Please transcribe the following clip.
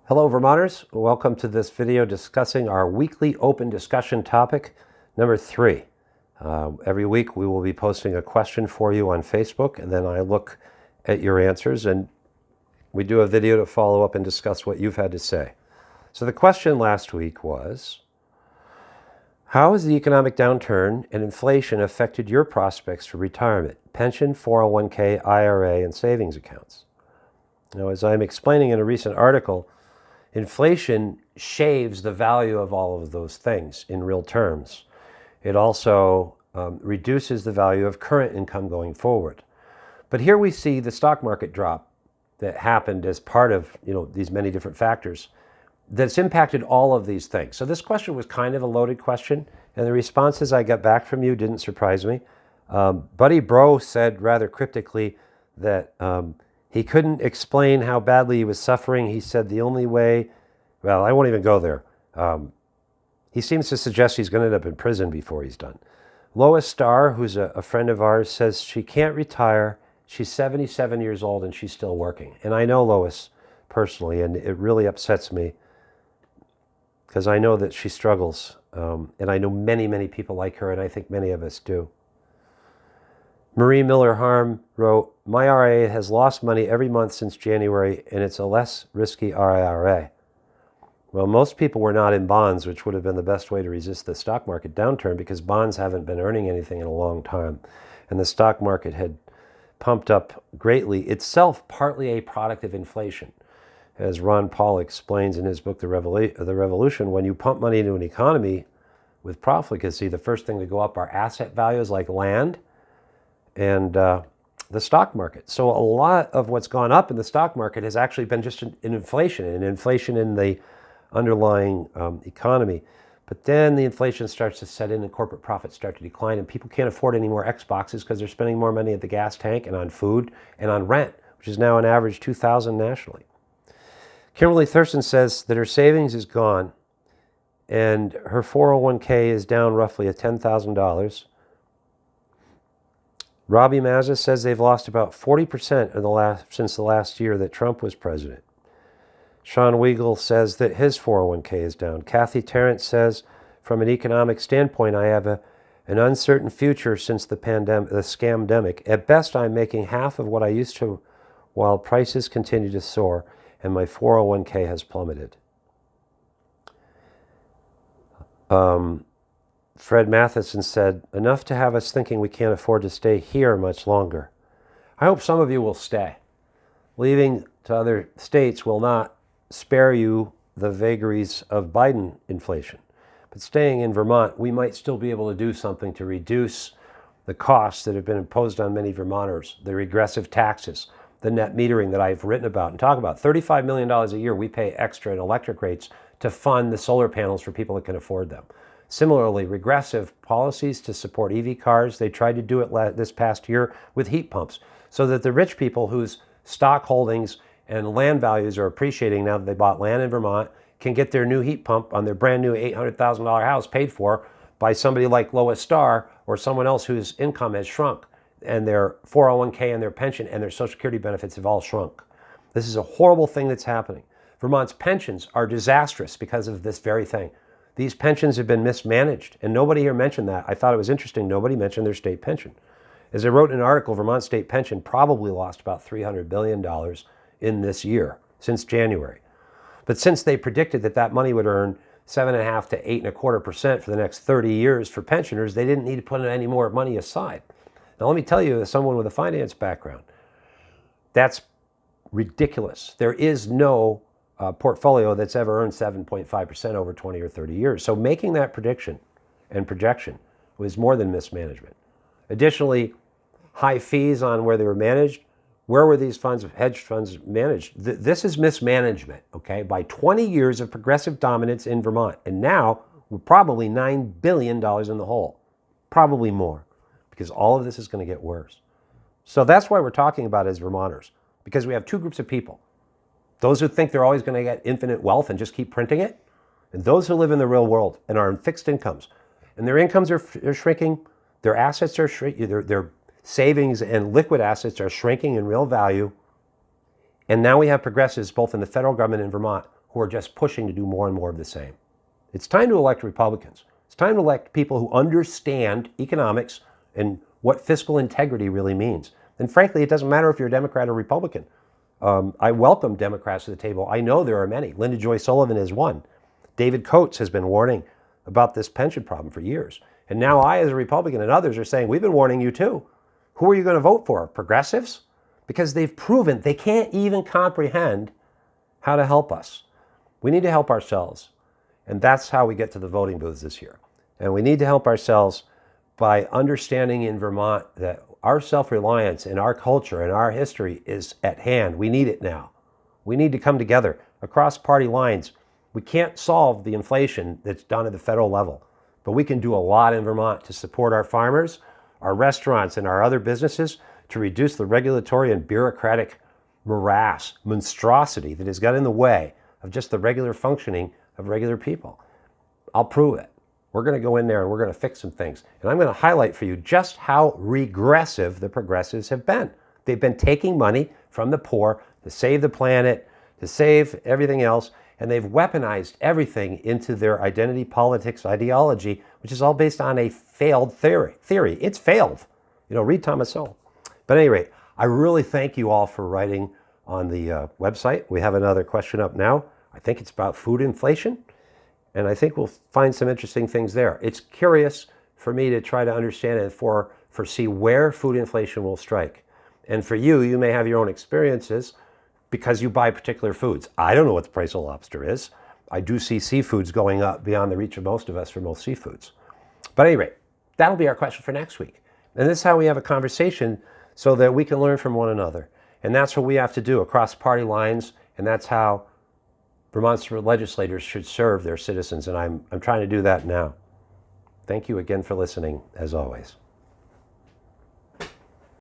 Hello Vermonters, welcome to this video discussing our weekly open discussion topic number 3. Every week we will be posting a question for you on Facebook, and then I look at your answers and we do a video to follow up and discuss what you've had to say. So the question last week was, how has the economic downturn and inflation affected your prospects for retirement, pension, 401k, IRA, and savings accounts? Now, as I'm explaining in a recent article, inflation shaves the value of all of those things in real terms. It also reduces the value of current income going forward. But here we see the stock market drop that happened as part of these many different factors that's impacted all of these things. So this question was kind of a loaded question, and the responses I got back from you didn't surprise me. Buddy Bro said rather cryptically that he couldn't explain how badly he was suffering. He said the only way, well, I won't even go there. He seems to suggest he's going to end up in prison before he's done. Lois Starr, who's a friend of ours, says she can't retire. She's 77 years old and she's still working. And I know Lois personally, and it really upsets me because I know that she struggles. And I know many, many people like her, and I think many of us do. Marie Miller Harm wrote, "My RIA has lost money every month since January, and it's a less risky IRA." Well, most people were not in bonds, which would have been the best way to resist the stock market downturn, because bonds haven't been earning anything in a long time. And the stock market had pumped up greatly, itself partly a product of inflation. As Ron Paul explains in his book, The Revolution, when you pump money into an economy with profligacy, the first thing to go up are asset values like land and the stock market. So a lot of what's gone up in the stock market has actually been just an inflation in the underlying economy. But then the inflation starts to set in and corporate profits start to decline, and people can't afford any more Xboxes because they're spending more money at the gas tank and on food and on rent, which is now an average $2,000 nationally. Kimberly Thurston says that her savings is gone and her 401k is down roughly at $10,000. Robbie Mazza says they've lost about 40% since the last year that Trump was president. Sean Weigel says that his 401k is down. Kathy Tarrant says, from an economic standpoint, I have an uncertain future since the scamdemic. At best, I'm making half of what I used to while prices continue to soar, and my 401k has plummeted. Fred Matheson said, enough to have us thinking we can't afford to stay here much longer. I hope some of you will stay. Leaving to other states will not spare you the vagaries of Biden inflation. But staying in Vermont, we might still be able to do something to reduce the costs that have been imposed on many Vermonters, the regressive taxes, the net metering that I've written about and talk about. $35 million a year we pay extra in electric rates to fund the solar panels for people that can afford them. Similarly, regressive policies to support EV cars. They tried to do it this past year with heat pumps so that the rich people whose stock holdings and land values are appreciating now that they bought land in Vermont can get their new heat pump on their brand new $800,000 house paid for by somebody like Lois Starr or someone else whose income has shrunk and their 401k and their pension and their Social Security benefits have all shrunk. This is a horrible thing that's happening. Vermont's pensions are disastrous because of this very thing. These pensions have been mismanaged, and nobody here mentioned that. I thought it was interesting. Nobody mentioned their state pension. As I wrote in an article, Vermont state pension probably lost about $300 billion in this year, since January. But since they predicted that that money would earn 7.5% to 8.25% for the next 30 years for pensioners, they didn't need to put any more money aside. Now, let me tell you, as someone with a finance background, that's ridiculous. There is no portfolio that's ever earned 7.5% over 20 or 30 years. So making that prediction and projection was more than mismanagement. Additionally, high fees on where they were managed. Where were these funds, hedge funds, managed? This is mismanagement, okay, by 20 years of progressive dominance in Vermont. And now we're probably $9 billion in the hole, probably more, because all of this is going to get worse. So that's why we're talking about it as Vermonters, because we have two groups of people. Those who think they're always going to get infinite wealth and just keep printing it, and those who live in the real world and are in fixed incomes. And their incomes are shrinking, their assets are shrinking, their savings and liquid assets are shrinking in real value. And now we have progressives both in the federal government and Vermont who who are just pushing to do more and more of the same. It's time to elect Republicans. It's time to elect people who understand economics and what fiscal integrity really means. And frankly, it doesn't matter if you're a Democrat or Republican. I welcome Democrats to the table. I know there are many. Linda Joy Sullivan is one. David Coates has been warning about this pension problem for years. And now I, as a Republican, and others are saying, we've been warning you too. Who are you going to vote for? Progressives? Because they've proven they can't even comprehend how to help us. We need to help ourselves. And that's how we get to the voting booths this year. And we need to help ourselves by understanding in Vermont that our self-reliance and our culture and our history is at hand. We need it now. We need to come together across party lines. We can't solve the inflation that's done at the federal level, but we can do a lot in Vermont to support our farmers, our restaurants, and our other businesses to reduce the regulatory and bureaucratic morass, monstrosity that has got in the way of just the regular functioning of regular people. I'll prove it. We're going to go in there and we're going to fix some things. And I'm going to highlight for you just how regressive the progressives have been. They've been taking money from the poor to save the planet, to save everything else, and they've weaponized everything into their identity politics ideology, which is all based on a failed theory. It's failed. Read Thomas Sowell. But at any rate, I really thank you all for writing on the website. We have another question up now. I think it's about food inflation. And I think we'll find some interesting things there. It's curious for me to try to understand and foresee where food inflation will strike. And for you, you may have your own experiences because you buy particular foods. I don't know what the price of lobster is. I do see seafoods going up beyond the reach of most of us for most seafoods. But at any rate, that'll be our question for next week. And this is how we have a conversation so that we can learn from one another. And that's what we have to do across party lines. And that's how Vermont's legislators should serve their citizens, and I'm trying to do that now. Thank you again for listening, as always.